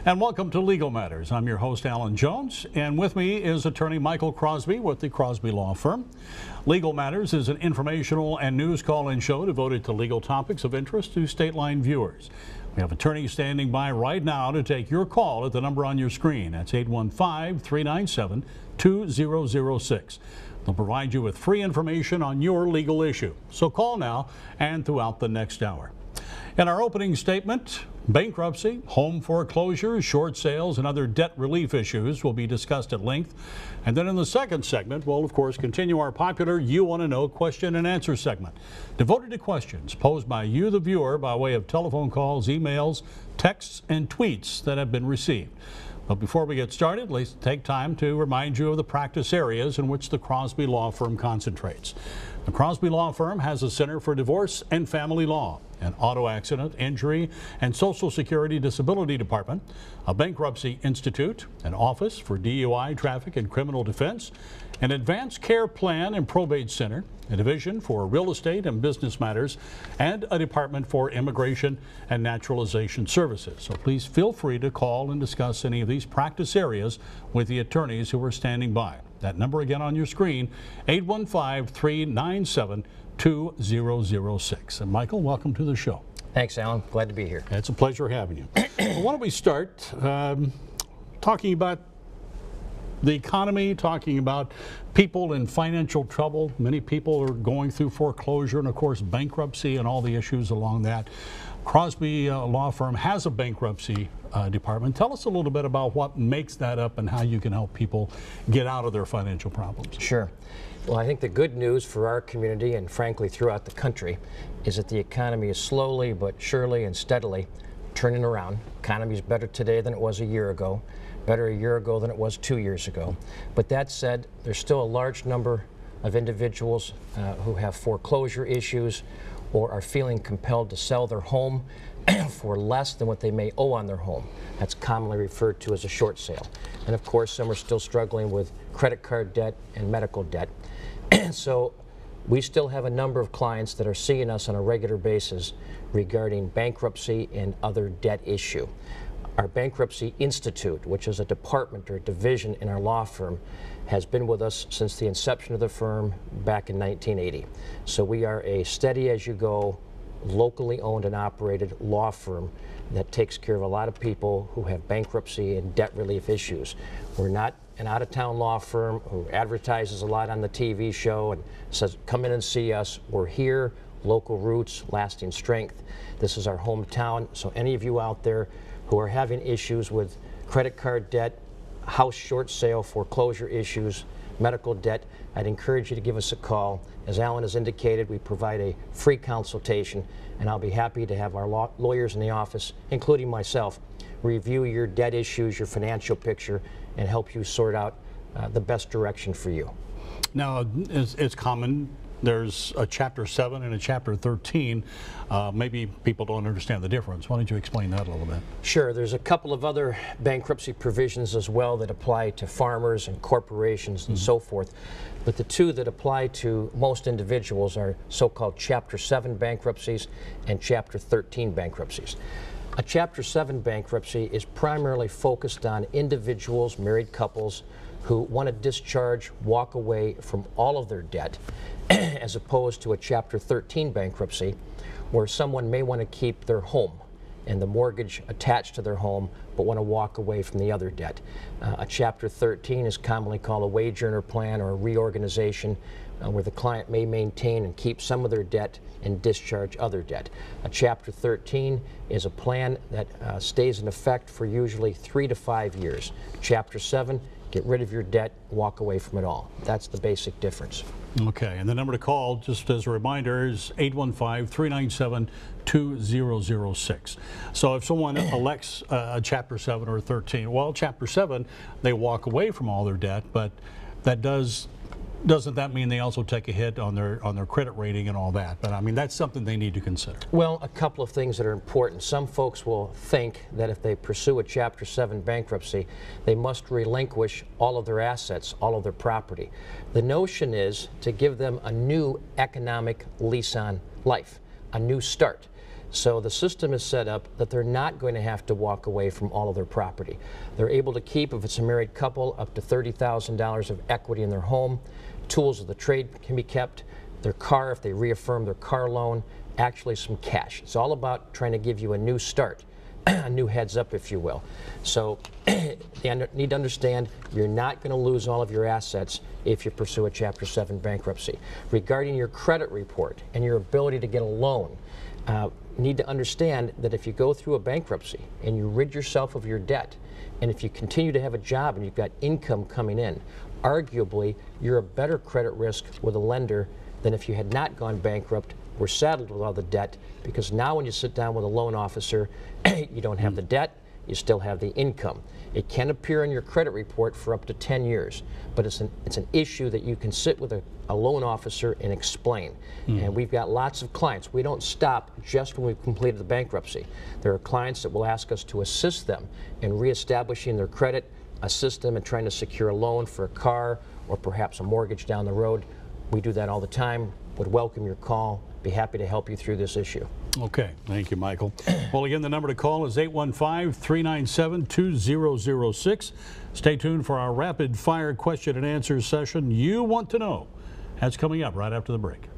And welcome to Legal Matters. I'm your host, Alan Jones, and with me is Attorney Michael Crosby with the Crosby Law Firm. Legal Matters is an informational and news call-in show devoted to legal topics of interest to Stateline viewers. We have attorneys standing by right now to take your call at the number on your screen. That's 815-397-2006. They'll provide you with free information on your legal issue. So call now and throughout the next hour. In our opening statement, bankruptcy, home foreclosures, short sales, and other debt relief issues will be discussed at length. And then in the second segment, we'll of course continue our popular You Want to Know question and answer segment, devoted to questions posed by you, the viewer, by way of telephone calls, emails, texts, and tweets that have been received. But before we get started, let's take time to remind you of the practice areas in which the Crosby Law Firm concentrates. The Crosby Law Firm has a Center for Divorce and Family Law, an Auto Accident, Injury, and Social Security Disability Department, a Bankruptcy Institute, an Office for DUI, Traffic, and Criminal Defense, an Advanced Care Plan and Probate Center, a Division for Real Estate and Business Matters, and a Department for Immigration and Naturalization Services. So please feel free to call and discuss any of these practice areas with the attorneys who are standing by. That number again on your screen, 815-397-2006. And Michael, welcome to the show. Thanks, Alan. Glad to be here. It's a pleasure having you. Well, why don't we start talking about the economy, talking about people in financial trouble. Many people are going through foreclosure and, of course, bankruptcy and all the issues along that. Crosby Law Firm has a bankruptcy department. Tell us a little bit about what makes that up and how you can help people get out of their financial problems. Sure. Well, I think the good news for our community and frankly throughout the country is that the economy is slowly but surely and steadily turning around. The economy is better today than it was a year ago, better a year ago than it was 2 years ago. But that said, there's still a large number of individuals who have foreclosure issues or are feeling compelled to sell their home for less than what they may owe on their home. That's commonly referred to as a short sale. And of course, some are still struggling with credit card debt and medical debt. So we still have a number of clients that are seeing us on a regular basis regarding bankruptcy and other debt issue. Our Bankruptcy Institute, which is a department or a division in our law firm, has been with us since the inception of the firm back in 1980. So we are a steady-as-you-go, locally owned and operated law firm that takes care of a lot of people who have bankruptcy and debt relief issues. We're not an out-of-town law firm who advertises a lot on the TV show and says, come in and see us. We're here, local roots, lasting strength. This is our hometown. So any of you out there who are having issues with credit card debt, house short sale, foreclosure issues, medical debt, I'd encourage you to give us a call. As Alan has indicated, we provide a free consultation, and I'll be happy to have our lawyers in the office, including myself, review your debt issues, your financial picture, and help you sort out the best direction for you. Now, it's common. There's a Chapter 7 and a Chapter 13. Maybe people don't understand the difference. Why don't you explain that a little bit? Sure. There's a couple of other bankruptcy provisions as well that apply to farmers and corporations and so forth. But the two that apply to most individuals are so-called Chapter 7 bankruptcies and Chapter 13 bankruptcies. A Chapter 7 bankruptcy is primarily focused on individuals, married couples, who want to discharge, walk away from all of their debt, as opposed to a Chapter 13 bankruptcy, where someone may want to keep their home and the mortgage attached to their home, but want to walk away from the other debt. A Chapter 13 is commonly called a wage earner plan or a reorganization, where the client may maintain and keep some of their debt and discharge other debt. A Chapter 13 is a plan that stays in effect for usually 3 to 5 years. Chapter 7, get rid of your debt, walk away from it all. That's the basic difference. Okay, and the number to call, just as a reminder, is 815-397-2006. So if someone elects a Chapter 7 or 13, well, Chapter 7, they walk away from all their debt, but that doesn't that mean they also take a hit on their credit rating and all that? But I mean, that's something they need to consider. Well, a couple of things that are important. Some folks will think that if they pursue a Chapter 7 bankruptcy, they must relinquish all of their assets, all of their property. The notion is to give them a new economic lease on life, a new start. So the system is set up that they're not going to have to walk away from all of their property. They're able to keep, if it's a married couple, up to $30,000 of equity in their home. Tools of the trade can be kept. Their car, if they reaffirm their car loan, actually some cash. It's all about trying to give you a new start, a new heads up, if you will. So you need to understand you're not going to lose all of your assets if you pursue a Chapter 7 bankruptcy. Regarding your credit report and your ability to get a loan, need to understand that if you go through a bankruptcy and you rid yourself of your debt, and if you continue to have a job and you've got income coming in, arguably you're a better credit risk with a lender than if you had not gone bankrupt, were saddled with all the debt, because now when you sit down with a loan officer, you don't have the debt, you still have the income. It can appear in your credit report for up to 10 years, but it's an issue that you can sit with a loan officer and explain. And we've got lots of clients. We don't stop just when we've completed the bankruptcy. There are clients that will ask us to assist them in reestablishing their credit, assist them in trying to secure a loan for a car or perhaps a mortgage down the road. We do that all the time. Would welcome your call. Be happy to help you through this issue. Okay, thank you, Michael. Well, again, the number to call is 815-397-2006. Stay tuned for our rapid fire question and answer session. You want to know. That's coming up right after the break.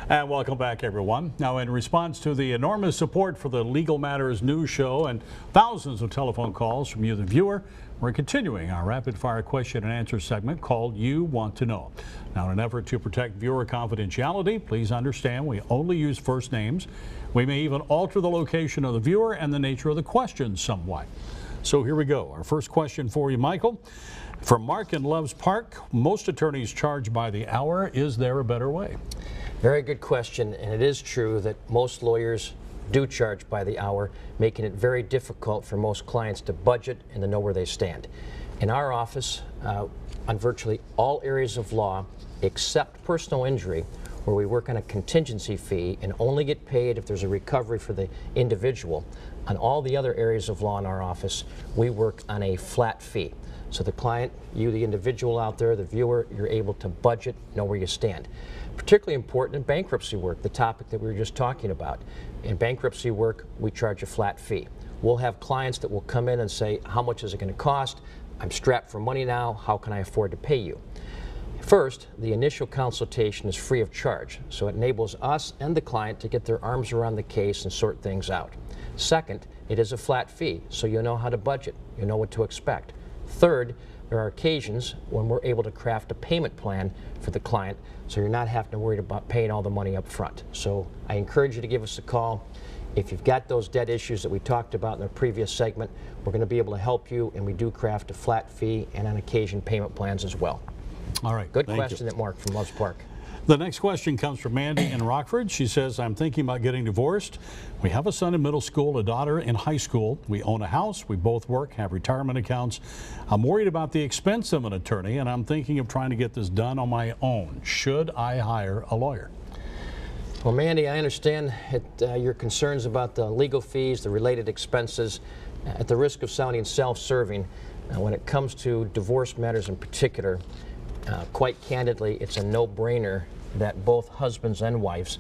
And welcome back, everyone. Now, in response to the enormous support for the Legal Matters news show and thousands of telephone calls from you, the viewer, we're continuing our rapid fire question and answer segment called You Want to Know. Now, in an effort to protect viewer confidentiality, please understand we only use first names. We may even alter the location of the viewer and the nature of the question somewhat. So here we go. Our first question for you, Michael. From Mark in Loves Park, most attorneys charge by the hour. Is there a better way? Very good question, and it is true that most lawyers do charge by the hour, making it very difficult for most clients to budget and to know where they stand. In our office, on virtually all areas of law, except personal injury, where we work on a contingency fee and only get paid if there's a recovery for the individual, on all the other areas of law in our office, we work on a flat fee. So the client, you, the individual out there, the viewer, you're able to budget, know where you stand. Particularly important in bankruptcy work, the topic that we were just talking about. In bankruptcy work, we charge a flat fee. We'll have clients that will come in and say, how much is it going to cost? I'm strapped for money now. How can I afford to pay you? First, the initial consultation is free of charge, so it enables us and the client to get their arms around the case and sort things out. Second, it is a flat fee, so you know how to budget. You know what to expect. Third, there are occasions when we're able to craft a payment plan for the client, so you're not having to worry about paying all the money up front. So I encourage you to give us a call. If you've got those debt issues that we talked about in the previous segment, we're going to be able to help you, and we do craft a flat fee and on occasion payment plans as well. All right. Good question that Mark from Loves Park. The next question comes from Mandy in Rockford. She says, I'm thinking about getting divorced. We have a son in middle school, a daughter in high school. We own a house. We both work, have retirement accounts. I'm worried about the expense of an attorney, and I'm thinking of trying to get this done on my own. Should I hire a lawyer? Well, Mandy, I understand your concerns about the legal fees, the related expenses. At the risk of sounding self-serving, when it comes to divorce matters in particular, quite candidly, it's a no-brainer that both husbands and wives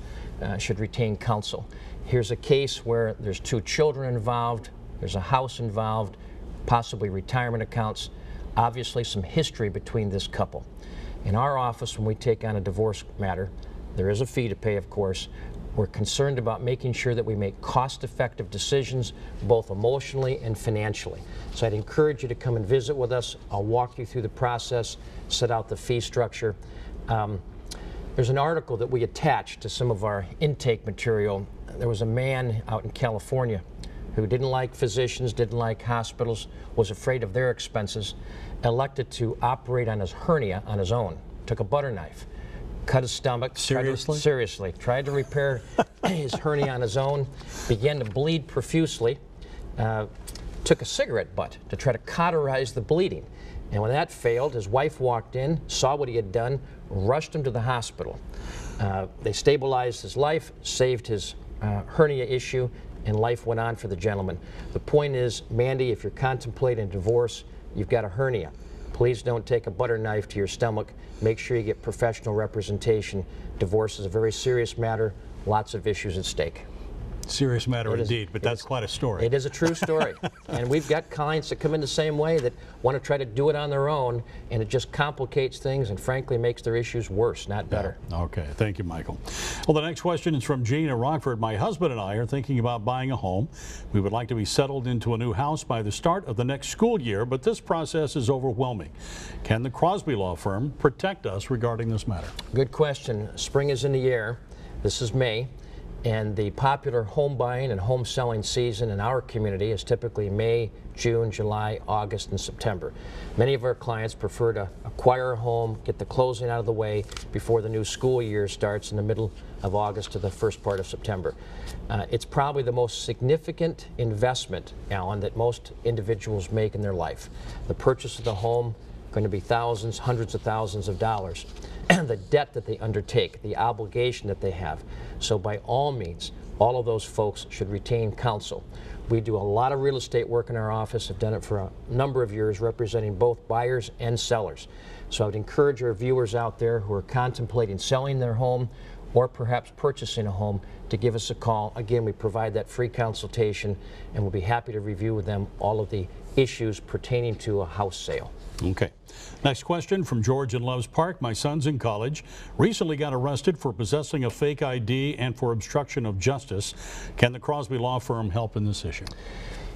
should retain counsel. Here's a case where there's 2 children involved, there's a house involved, possibly retirement accounts, obviously some history between this couple. In our office, when we take on a divorce matter, there is a fee to pay, of course. We're concerned about making sure that we make cost-effective decisions, both emotionally and financially. So I'd encourage you to come and visit with us. I'll walk you through the process, set out the fee structure. There's an article that we attached to some of our intake material. There was a man out in California who didn't like physicians, didn't like hospitals, was afraid of their expenses, elected to operate on his hernia on his own, took a butter knife, cut his stomach. Seriously? Seriously. Tried to repair his hernia on his own, began to bleed profusely, took a cigarette butt to try to cauterize the bleeding. And when that failed, his wife walked in, saw what he had done, rushed him to the hospital. They stabilized his life, saved his hernia issue, and life went on for the gentleman. The point is, Mandy, if you're contemplating divorce, you've got a hernia. Please don't take a butter knife to your stomach. Make sure you get professional representation. Divorce is a very serious matter, lots of issues at stake. Serious matter indeed, but that's quite a story. It is a true story. And we've got clients that come in the same way that want to try to do it on their own, and it just complicates things and frankly makes their issues worse, not better. Yeah. Okay, thank you, Michael. Well, the next question is from Jean in Rockford. My husband and I are thinking about buying a home. We would like to be settled into a new house by the start of the next school year, but this process is overwhelming. Can the Crosby Law Firm protect us regarding this matter? Good question. Spring is in the air. This is May. And the popular home buying and home selling season in our community is typically May, June, July, August, and September. Many of our clients prefer to acquire a home, get the closing out of the way before the new school year starts in the middle of August to the first part of September. It's probably the most significant investment, Alan, that most individuals make in their life. The purchase of the home, going to be thousands, hundreds of thousands of dollars. The debt that they undertake, the obligation that they have. So by all means, all of those folks should retain counsel. We do a lot of real estate work in our office, have done it for a number of years, representing both buyers and sellers. So I would encourage our viewers out there who are contemplating selling their home or perhaps purchasing a home to give us a call. Again, we provide that free consultation, and we'll be happy to review with them all of the issues pertaining to a house sale. Okay. Next question from George in Loves Park. My son's in college, recently got arrested for possessing a fake ID and for obstruction of justice. Can the Crosby Law Firm help in this issue?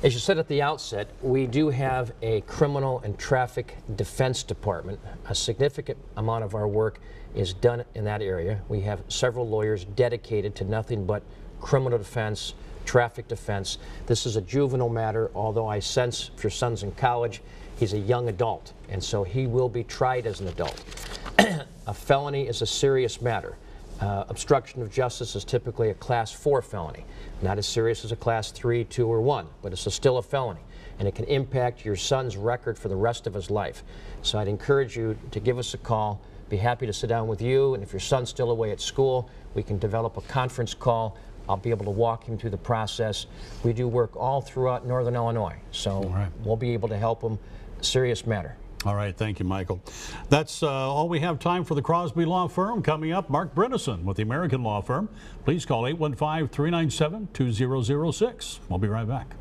As you said at the outset, we do have a criminal and traffic defense department. A significant amount of our work is done in that area. We have several lawyers dedicated to nothing but criminal defense, traffic defense. This is a juvenile matter, although I sense if your son's in college, he's a young adult, and so he will be tried as an adult. A felony is a serious matter. Obstruction of justice is typically a Class 4 felony, not as serious as a Class 3, 2, or 1, but it's still a felony, and it can impact your son's record for the rest of his life. So I'd encourage you to give us a call. Be happy to sit down with you, and if your son's still away at school, we can develop a conference call. I'll be able to walk him through the process. We do work all throughout Northern Illinois, so we'll be able to help him. Serious matter. All right, thank you, Michael. That's all we have time for the Crosby Law Firm. Coming up, Mark Bredesen with the American Law Firm. Please call 815-397-2006. We'll be right back.